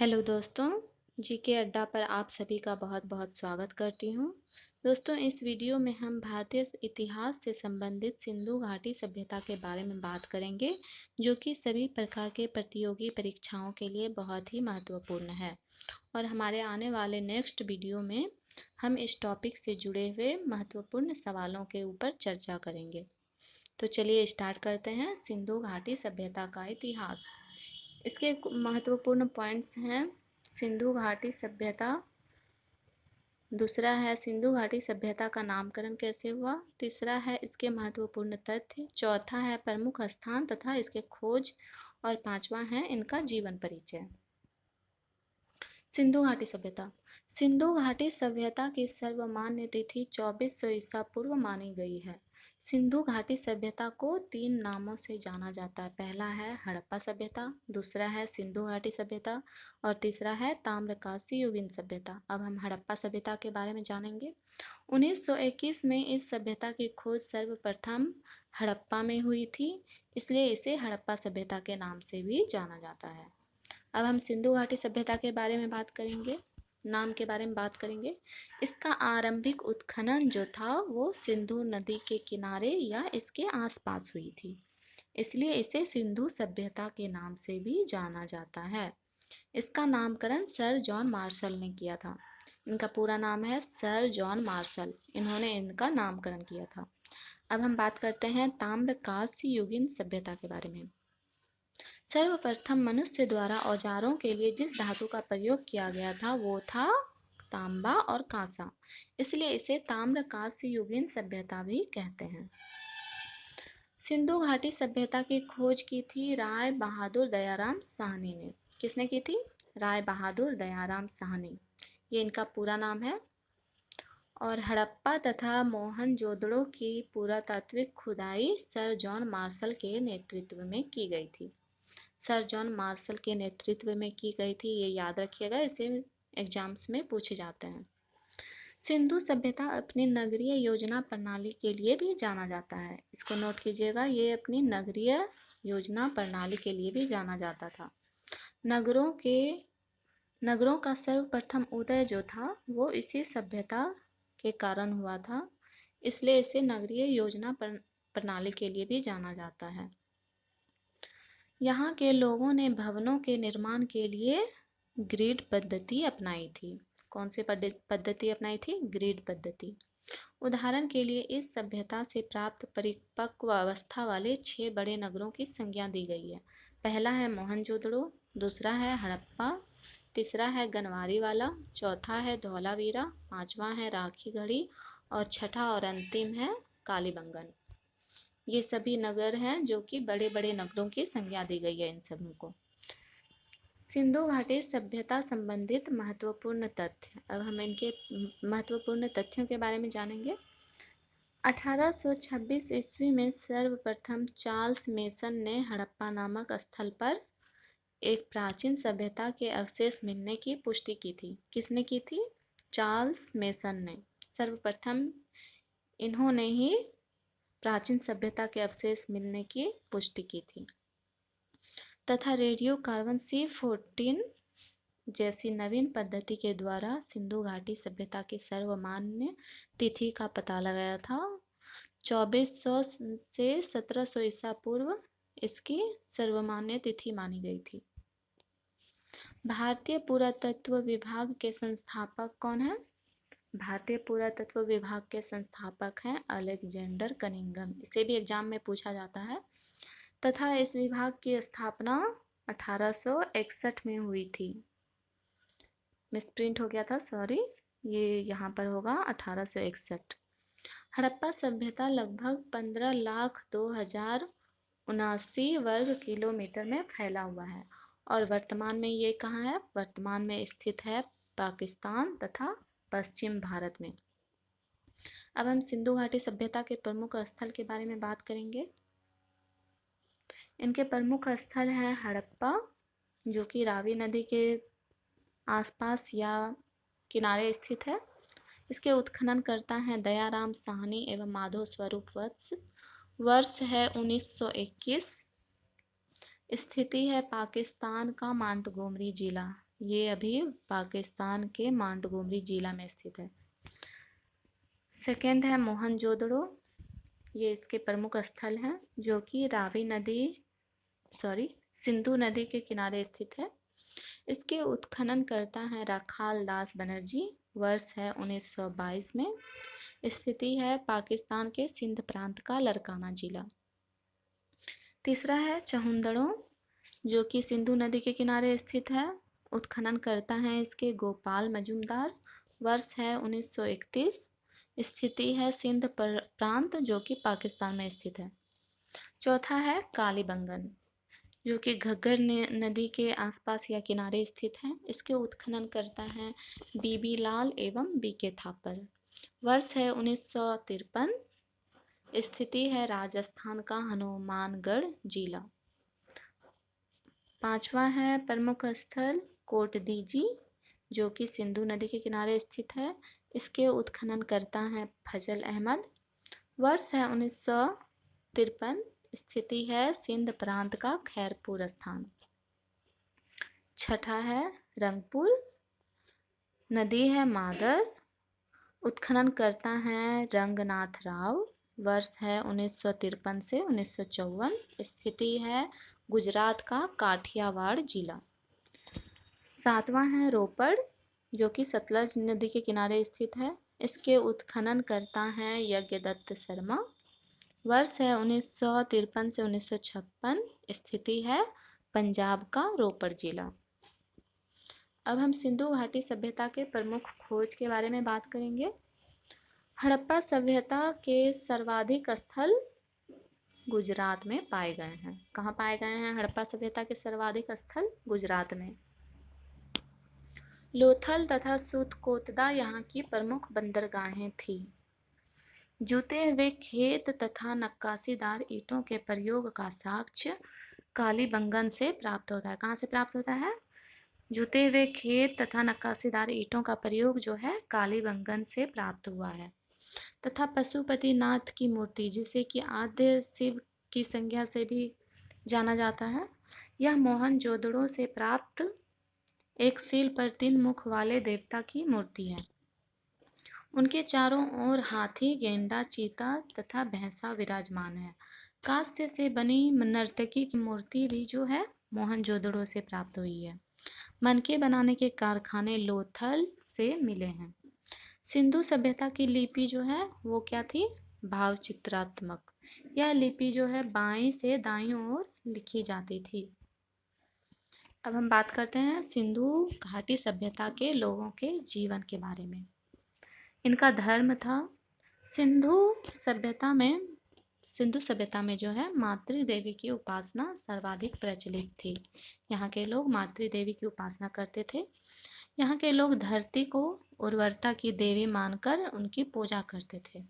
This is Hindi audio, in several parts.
हेलो दोस्तों, जीके अड्डा पर आप सभी का बहुत-बहुत स्वागत करती हूँ। दोस्तों, इस वीडियो में हम भारतीय इतिहास से संबंधित सिंधु घाटी सभ्यता के बारे में बात करेंगे, जो कि सभी प्रकार के प्रतियोगी परीक्षाओं के लिए बहुत ही महत्वपूर्ण है। और हमारे आने वाले नेक्स्ट वीडियो में हम इस टॉपिक से जुड़े हुए महत्वपूर्ण सवालों के ऊपर चर्चा करेंगे। तो चलिए स्टार्ट करते हैं। सिंधु घाटी सभ्यता का इतिहास। इसके महत्वपूर्ण पॉइंट्स हैं। सिंधु घाटी सभ्यता, दूसरा है सिंधु घाटी सभ्यता का नामकरण कैसे हुआ, तीसरा है इसके महत्वपूर्ण तथ्य, चौथा है प्रमुख स्थान तथा इसके खोज, और पांचवा है इनका जीवन परिचय। सिंधु घाटी सभ्यता। सिंधु घाटी सभ्यता की सर्वमान्य तिथि 2400 ईसा पूर्व मानी गई है। सिंधु घाटी सभ्यता को 3 नामों से जाना जाता है। पहला है हड़प्पा सभ्यता, दूसरा है सिंधु घाटी सभ्यता और तीसरा है ताम्रकांसी युगीन सभ्यता। अब हम हड़प्पा सभ्यता के बारे में जानेंगे। 1921 में इस सभ्यता की खोज सर्वप्रथम हड़प्पा में हुई थी, इसलिए इसे हड़प्पा सभ्यता के नाम से भी जाना जाता है। अब हम सिंधु घाटी सभ्यता के बारे में बात करेंगे, नाम के बारे में बात करेंगे। इसका आरंभिक उत्खनन जो था वो सिंधु नदी के किनारे या इसके आसपास हुई थी, इसलिए इसे सिंधु सभ्यता के नाम से भी जाना जाता है। इसका नामकरण सर जॉन मार्शल ने किया था। इनका पूरा नाम है सर जॉन मार्शल, इन्होंने इनका नामकरण किया था। अब हम बात करते हैं ताम्रकांस्य युगीन सभ्यता के बारे में। सर्वप्रथम मनुष्य द्वारा औजारों के लिए जिस धातु का प्रयोग किया गया था वो था तांबा और कांसा, इसलिए इसे ताम्रकांस्य युगीन सभ्यता भी कहते हैं। सिंधु घाटी सभ्यता की खोज की थी राय बहादुर दयाराम साहनी ने। किसने की थी? राय बहादुर दयाराम साहनी, ये इनका पूरा नाम है। और हड़प्पा तथा मोहनजोदड़ो की पुरातात्विक खुदाई सर जॉन मार्शल के नेतृत्व में की गई थी। सर जॉन मार्शल के नेतृत्व में की गई थी, ये याद रखिएगा, इसे एग्जाम्स में पूछे जाते हैं। सिंधु सभ्यता अपनी नगरीय योजना प्रणाली के लिए भी जाना जाता है। इसको नोट कीजिएगा, ये अपनी नगरीय योजना प्रणाली के लिए भी जाना जाता था। नगरों का सर्वप्रथम उदय जो था वो इसी सभ्यता के कारण हुआ था, इसलिए इसे नगरीय योजना प्रणाली के लिए भी जाना जाता है। यहाँ के लोगों ने भवनों के निर्माण के लिए ग्रिड पद्धति अपनाई थी। कौन सी पद्धति अपनाई थी? ग्रिड पद्धति। उदाहरण के लिए इस सभ्यता से प्राप्त परिपक्व अवस्था वाले 6 बड़े नगरों की संज्ञा दी गई है। पहला है मोहनजोदड़ो, दूसरा है हड़प्पा, तीसरा है गनवारी वाला, चौथा है धौलावीरा, पांचवा है राखीगढ़ी और छठा और अंतिम है कालीबंगन। ये सभी नगर हैं जो कि बड़े बड़े नगरों की संज्ञा दी गई है इन सभी को। सिंधु घाटी सभ्यता संबंधित महत्वपूर्ण तथ्य। अब हम इनके महत्वपूर्ण तथ्यों के बारे में जानेंगे। 1826 ईस्वी में सर्वप्रथम चार्ल्स मेसन ने हड़प्पा नामक स्थल पर एक प्राचीन सभ्यता के अवशेष मिलने की पुष्टि की थी। किसने की थी? चार्ल्स मेसन ने। सर्वप्रथम इन्होंने ही प्राचीन सभ्यता के अवशेष मिलने की पुष्टि की थी तथा रेडियो कार्बन C14 जैसी नवीन पद्धति के द्वारा सिंधु घाटी सभ्यता की सर्वमान्य तिथि का पता लगाया था। 2400 से 1700 ईसा पूर्व इसकी सर्वमान्य तिथि मानी गई थी। भारतीय पुरातत्व विभाग के संस्थापक कौन है? भारतीय पुरातत्व विभाग के संस्थापक हैं अलेक्जेंडर कनिंघम। इसे भी एग्जाम में पूछा जाता है तथा इस विभाग की स्थापना 1861 में हुई थी। मिसप्रिंट हो गया था, सॉरी, ये यहाँ पर होगा 1861। हड़प्पा सभ्यता लगभग 15,02,079 वर्ग किलोमीटर में फैला हुआ है और वर्तमान में ये कहाँ है? वर्तमान में स्थित है पाकिस्तान तथा पश्चिम भारत में। अब हम सिंधु घाटी सभ्यता के प्रमुख स्थल के बारे में बात करेंगे। इनके प्रमुख स्थल हैं हड़प्पा, जो कि रावी नदी के आसपास या किनारे स्थित है। इसके उत्खनन करता है दयाराम साहनी एवं माधव स्वरूप वत्स। वर्ष है 1921। स्थिति है पाकिस्तान का मांटगोमरी जिला। ये अभी पाकिस्तान के मांडगोमरी जिला में स्थित है। सेकेंड है मोहनजोदड़ो, ये इसके प्रमुख स्थल हैं जो कि सिंधु नदी के किनारे स्थित है। इसके उत्खनन करता है राखाल दास बनर्जी। वर्ष है 1922 में। स्थिति है पाकिस्तान के सिंध प्रांत का लरकाना जिला। तीसरा है चहुंदड़ो, जो कि सिंधु नदी के किनारे स्थित है। उत्खनन करता है इसके गोपाल मजूमदार। वर्ष है 1931। स्थिति है सिंध प्रांत जो कि पाकिस्तान में स्थित है। चौथा है कालीबंगन, जो कि घग्गर नदी के आसपास या किनारे स्थित है। इसके उत्खनन करता है बीबी लाल एवं बीके थापर। वर्ष है 1953। स्थिति है राजस्थान का हनुमानगढ़ जिला। पांचवा है प्रमुख स्थल कोटदीजी, जो कि सिंधु नदी के किनारे स्थित है। इसके उत्खनन करता है फजल अहमद। वर्ष है 1953। स्थिति है सिंध प्रांत का खैरपुर स्थान। छठा है रंगपुर, नदी है मादर। उत्खनन करता है रंगनाथ राव। वर्ष है 1953 से 1954। स्थिति है गुजरात का काठियावाड़ जिला। सातवां है रोपड़, जो कि सतलज नदी के किनारे स्थित है। इसके उत्खनन करता है यज्ञदत्त शर्मा। वर्ष है 1953 से 1956। स्थिति है पंजाब का रोपड़ जिला। अब हम सिंधु घाटी सभ्यता के प्रमुख खोज के बारे में बात करेंगे। हड़प्पा सभ्यता के सर्वाधिक स्थल गुजरात में पाए गए हैं। कहाँ पाए गए हैं हड़प्पा सभ्यता के सर्वाधिक स्थल? गुजरात में। लोथल तथा सूतकोतदा यहाँ की प्रमुख बंदरगाहें थी। जुते हुए खेत तथा नक्काशीदार ईंटों के प्रयोग का साक्ष्य कालीबंगन से प्राप्त होता है। कहाँ से प्राप्त होता है? जुते हुए खेत तथा नक्काशीदार ईंटों का प्रयोग जो है कालीबंगन से प्राप्त हुआ है। तथा पशुपतिनाथ की मूर्ति, जिसे कि आद्य शिव की संज्ञा से भी जाना जाता है, यह मोहनजोदड़ो से प्राप्त एक सील पर 3 मुख वाले देवता की मूर्ति है। उनके चारों ओर हाथी, गेंडा, चीता तथा भैंसा विराजमान है। कांस्य से बनी नर्तकी की मूर्ति भी जो है मोहनजोदड़ो से प्राप्त हुई है। मनके बनाने के कारखाने लोथल से मिले हैं। सिंधु सभ्यता की लिपि जो है वो क्या थी? भावचित्रात्मक। यह लिपि जो है बाईं से दाईं ओर लिखी जाती थी। अब हम बात करते हैं सिंधु घाटी सभ्यता के लोगों के जीवन के बारे में। इनका धर्म था। सिंधु सभ्यता में जो है मातृ देवी की उपासना सर्वाधिक प्रचलित थी। यहाँ के लोग मातृ देवी की उपासना करते थे। यहाँ के लोग धरती को उर्वरता की देवी मानकर उनकी पूजा करते थे।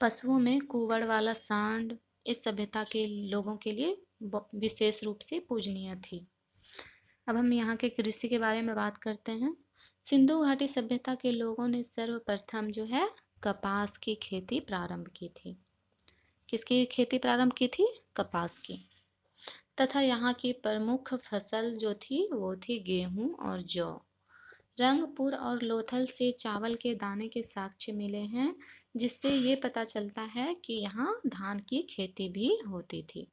पशुओं में कुंवड़ वाला सांड इस सभ्यता के लोगों के लिए विशेष रूप से पूजनीय थी। अब हम यहाँ के कृषि के बारे में बात करते हैं। सिंधु घाटी सभ्यता के लोगों ने सर्वप्रथम जो है कपास की खेती प्रारंभ की थी। किसकी खेती प्रारंभ की थी? कपास की। तथा यहाँ की प्रमुख फसल जो थी वो थी गेहूं और जौ। रंगपुर और लोथल से चावल के दाने के साक्ष्य मिले हैं, जिससे ये पता चलता है कि यहाँ धान की खेती भी होती थी।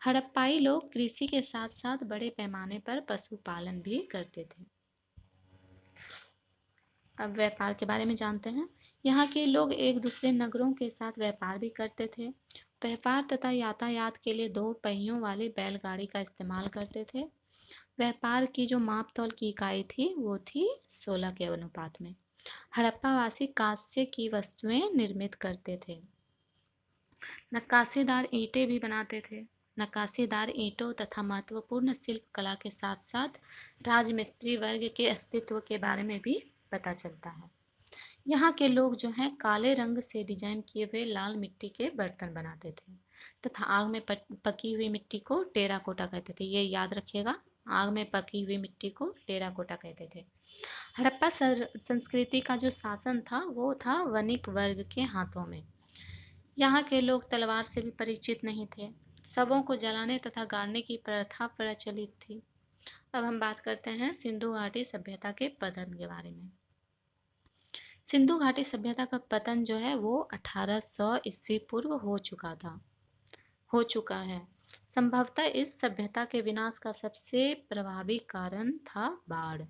हड़प्पाई लोग कृषि के साथ साथ बड़े पैमाने पर पशुपालन भी करते थे। अब व्यापार के बारे में जानते हैं। यहाँ के लोग एक दूसरे नगरों के साथ व्यापार भी करते थे। व्यापार तथा यातायात के लिए 2 पहियों वाली बैलगाड़ी का इस्तेमाल करते थे। व्यापार की जो माप तौल की इकाई थी वो थी 16 के अनुपात में। हड़प्पावासी कांस्य की वस्तुएं निर्मित करते थे। नक्काशीदार ईंटें भी बनाते थे। नक्काशीदार ईंटों तथा महत्वपूर्ण शिल्प कला के साथ साथ राजमिस्त्री वर्ग के अस्तित्व के बारे में भी पता चलता है। यहाँ के लोग जो हैं काले रंग से डिजाइन किए हुए लाल मिट्टी के बर्तन बनाते थे तथा आग में पकी हुई मिट्टी को टेराकोटा कहते थे। ये याद रखिएगा, आग में पकी हुई मिट्टी को टेराकोटा कहते थे। हड़प्पा संस्कृति का जो शासन था वो था वणिक वर्ग के हाथों में। यहाँ के लोग तलवार से भी परिचित नहीं थे। शवों को जलाने तथा गाड़ने की प्रथा प्रचलित थी। अब हम बात करते हैं सिंधु घाटी सभ्यता के पतन के बारे में। सिंधु घाटी सभ्यता का पतन जो है वो 1800 ईस्वी पूर्व हो चुका है। संभवतः इस सभ्यता के विनाश का सबसे प्रभावी कारण था बाढ़।